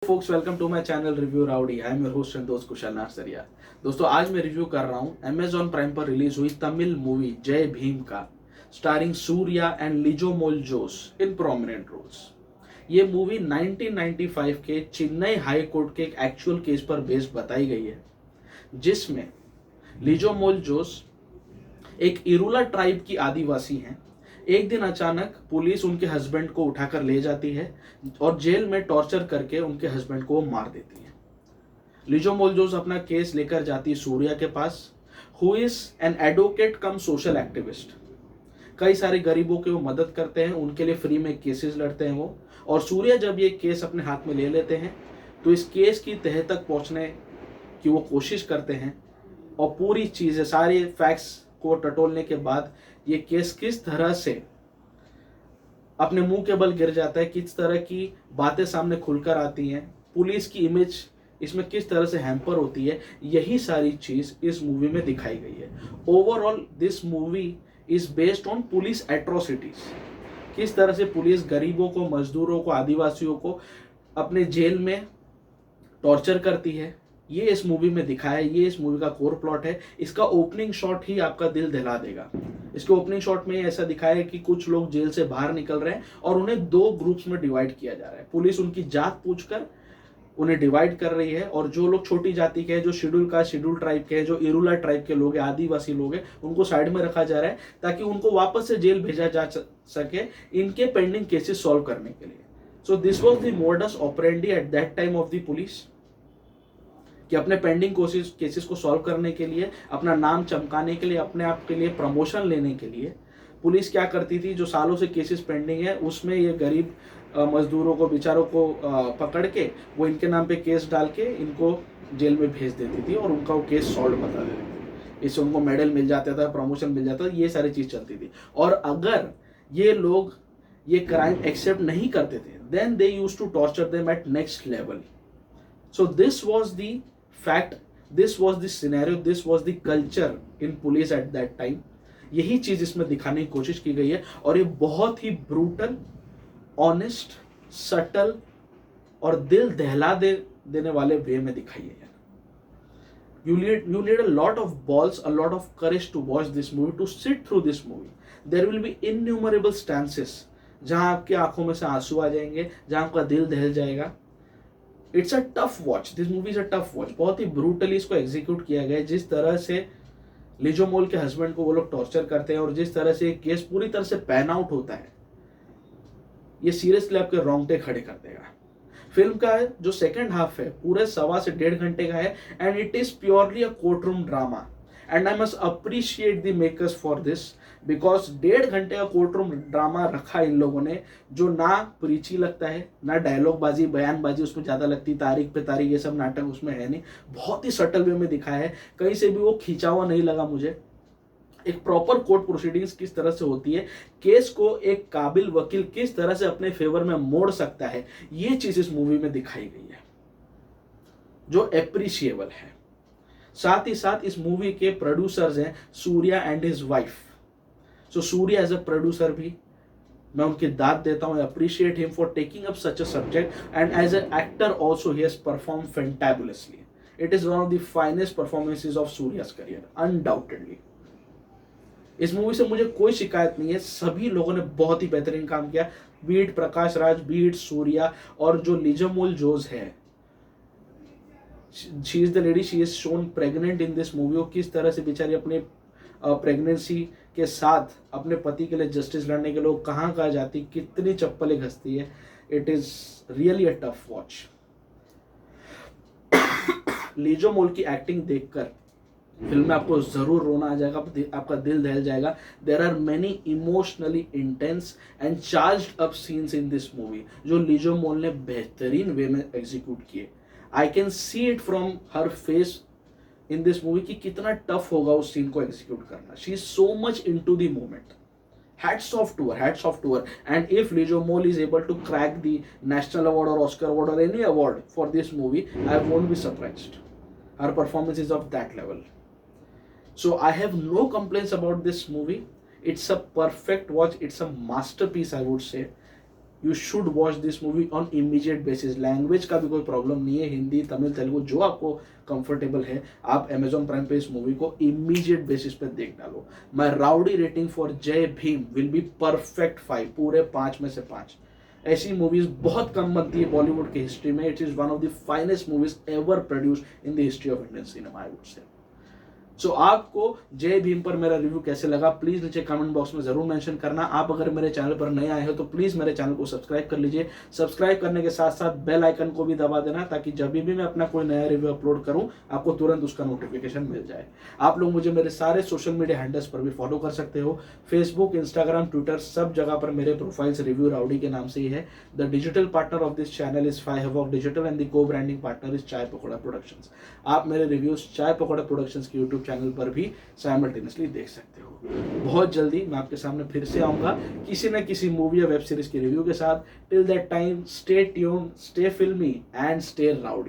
folks, welcome to my channel Review Rowdy. I am your host and दोस्त कुशल नार्सरिया। दोस्तों आज मैं रिव्यू कर रहा हूँ Amazon प्राइम पर रिलीज हुई तमिल मूवी जय भीम का, starring Suriya and Lijo Mol Jose in prominent roles. ये मूवी 1995 के चेन्नई हाई कोर्ट के एक एक्चुअल केस पर बेस्ड बताई गई है, जिसमें लिजो मोल जोस एक इरुला ट्राइब की आदिवासी हैं। एक दिन अचानक पुलिस उनके हस्बैंड को उठाकर ले जाती है और जेल में टॉर्चर करके उनके हस्बैंड को मार देती है। लिजो मोलजोस अपना केस लेकर जाती है सूर्या के पास, who is an advocate cum social activist. कई सारे गरीबों की वो मदद करते हैं, उनके लिए फ्री में केसेस लड़ते हैं वो। और सूर्या जब ये केस अपने हाथ में ले लेते हैं तो इस केस की तह तक पहुंचने की वो कोशिश करते हैं और पूरी चीजें, सारे फैक्ट्स को टटोलने के बाद ये केस किस तरह से अपने मुंह के बल गिर जाता है, किस तरह की बातें सामने खुलकर आती हैं, पुलिस की इमेज इसमें किस तरह से हैम्पर होती है, यही सारी चीज इस मूवी में दिखाई गई है। Overall this movie is based on police atrocities. किस तरह से पुलिस गरीबों को, मजदूरों को, आदिवासियों को अपने जेल में टॉर्चर करती है, ये इस मूवी में दिखाया है। ये इस मूवी का कोर प्लॉट है। इसका ओपनिंग शॉट ही आपका दिल दहला देगा। इसके ओपनिंग शॉट में ऐसा दिखाया है कि कुछ लोग जेल से बाहर निकल रहे हैं और उन्हें दो ग्रुप्स में डिवाइड किया जा रहा है। पुलिस उनकी जात पूछकर उन्हें डिवाइड कर रही है और जो लोग छोटी जाति के हैं, जो शेड्यूल ट्राइब के हैं, जो इरुला ट्राइब के लोग हैं, आदिवासी लोग हैं, उनको साइड में रखा जा रहा है ताकि उनको वापस से जेल भेजा जा सके इनके पेंडिंग केसेस सॉल्व करने के लिए। So this was the modus operandi at that time of the police, कि अपने पेंडिंग केसेस को सॉल्व करने के लिए, अपना नाम चमकाने के लिए, अपने आप के लिए प्रमोशन लेने के लिए पुलिस क्या करती थी, जो सालों से केसेस पेंडिंग है उसमें ये गरीब मजदूरों को, बेचारों को पकड़ के वो इनके नाम पे केस डाल के इनको जेल में भेज देती थी और उनका वो केस सॉल्व बता देती थी। इससे उनको मेडल मिल जाता था, प्रमोशन मिल जाता था, ये सारी चीज चलती थी। और अगर ये लोग ये क्राइम एक्सेप्ट नहीं करते थे, then they used to torture them at next level. So this was the fact, this was the scenario, this was the culture in police at that time। यही चीज इसमें दिखाने की कोशिश की गई है और ये बहुत ही ब्रूटल, ऑनेस्ट, सटल और दिल दहला देने वाले वे में दिखाई है। You need a lot of balls, a lot of courage to watch this movie, to sit through this movie। There will be innumerable stances जहां आपकी आंखों में से आंसू आ जाएंगे, जहां आपका दिल दहल जाएगा। It's a tough watch, this movie is a tough watch. बहुत ही ब्रूटली इसको एग्जीक्यूट किया गया है। जिस तरह से लिजो मोल के हस्बैंड को वो लोग टॉर्चर करते हैं और जिस तरह से केस पूरी तरह से पैन आउट होता है, ये सीरियसली आपके रोंगटे खड़े कर देगा। फिल्म का जो सेकंड हाफ है पूरे 1.25 से 1.5 घंटे का है and it is purely a court room drama and I must appreciate the makers for this, because 1.5 घंटे का कोर्ट रूम ड्रामा रखा इन लोगों ने, जो ना प्रीची लगता है, ना डायलॉग बाजी, बयानबाजी उसमें ज्यादा लगती, तारीख पे तारीख ये सब नाटक उसमें है नहीं। बहुत ही सटल वे में दिखाया है, कहीं से भी वो खींचा हुआ नहीं लगा मुझे। एक प्रॉपर कोर्ट प्रोसीडिंग्स किस तरह से होती है, केस को एक काबिल वकील किस तरह से अपने फेवर में मोड़ सकता है, ये चीज इस मूवी में दिखाई गई है जो एप्रिशिएबल है। साथ ही साथ इस मूवी के प्रोड्यूसर्स हैं Suriya and his wife. So Suriya as a producer भी मैं उनकी दाद देता हूं, appreciate him for taking up such a subject and as an actor also he has perform fantabulously. It is one of the finest performances of Suriya's career undoubtedly. इस movie से मुझे कोई शिकायत नहीं है, सभी लोगों ने बहुत ही बेहतरीन काम किया, बीट प्रकाश राज, बीट सूर्या और जो लिजो मोल जोस है, she is the lady, she is shown pregnant in this movie. किस तरह से बेचारी अपने प्रेगनेंसी के साथ अपने पति के लिए जस्टिस लड़ने के लिए कहाँ कहाँ जाती, कितनी चप्पलें घसती है। It is really a tough watch. Lijo Mol की एक्टिंग देखकर फिल्म में आपको जरूर रोना आ जाएगा, आपका दिल दहल जाएगा। There are many emotionally intense and charged up scenes in this movie जो लिजो मोल ने बेहतरीन वे में एग्जीक्यूट किए। I can see it from her face in this movie कि कितना टफ होगा उस सीन को एग्जीक्यूट करना। She is so much into the moment. Hats off to her, hats off to her. And if Lijo Mole is able to crack the national award or Oscar award or any award for this movie, I won't be surprised. Her performance is of that level. So I have no complaints about this movie. It's a perfect watch. It's a masterpiece, I would say. You should watch this movie on immediate basis. Language का भी कोई problem नहीं है, हिंदी तमिल तेलुगु जो आपको comfortable है, आप Amazon prime पे इस मूवी को इमीडिएट बेसिस पे देख डालो। माई राउडी रेटिंग फॉर जय भीम विल बी परफेक्ट 5, पूरे 5 में से 5। ऐसी मूवीज बहुत कम बनती है बॉलीवुड की हिस्ट्री में। It is one of the finest movies ever produced in the history of Indian cinema, I would say. So आपको जय भीम पर मेरा रिव्यू कैसे लगा, प्लीज नीचे कमेंट बॉक्स में जरूर मेंशन करना। आप अगर मेरे चैनल पर नए आए हो तो प्लीज मेरे चैनल को सब्सक्राइब कर लीजिए। सब्सक्राइब करने के साथ साथ बेल आइकन को भी दबा देना, ताकि जब भी मैं अपना कोई नया रिव्यू अपलोड करूं आपको तुरंत उसका नोटिफिकेशन मिल जाए। आप लोग मुझे मेरे सारे सोशल मीडिया हैंडल्स पर भी फॉलो कर सकते हो, फेसबुक, इंस्टाग्राम, ट्विटर, सब जगह पर मेरे प्रोफाइल्स रिव्यू राउडी के नाम से ही है। The digital partner of this channel is 5 Havoc digital and the को ब्रांडिंग पार्टनर इज चाय पकौड़ा प्रोडक्शंस। आप मेरे रिव्यूज चाय पकौड़ा प्रोडक्शंस के यूट्यूब चैनल पर भी साइमल्टेनियसली देख सकते हो। बहुत जल्दी मैं आपके सामने फिर से आऊंगा किसी न किसी मूवी या वेब सीरीज के रिव्यू के साथ। Till that time, stay tuned, stay फिल्मी एंड स्टे राउडी।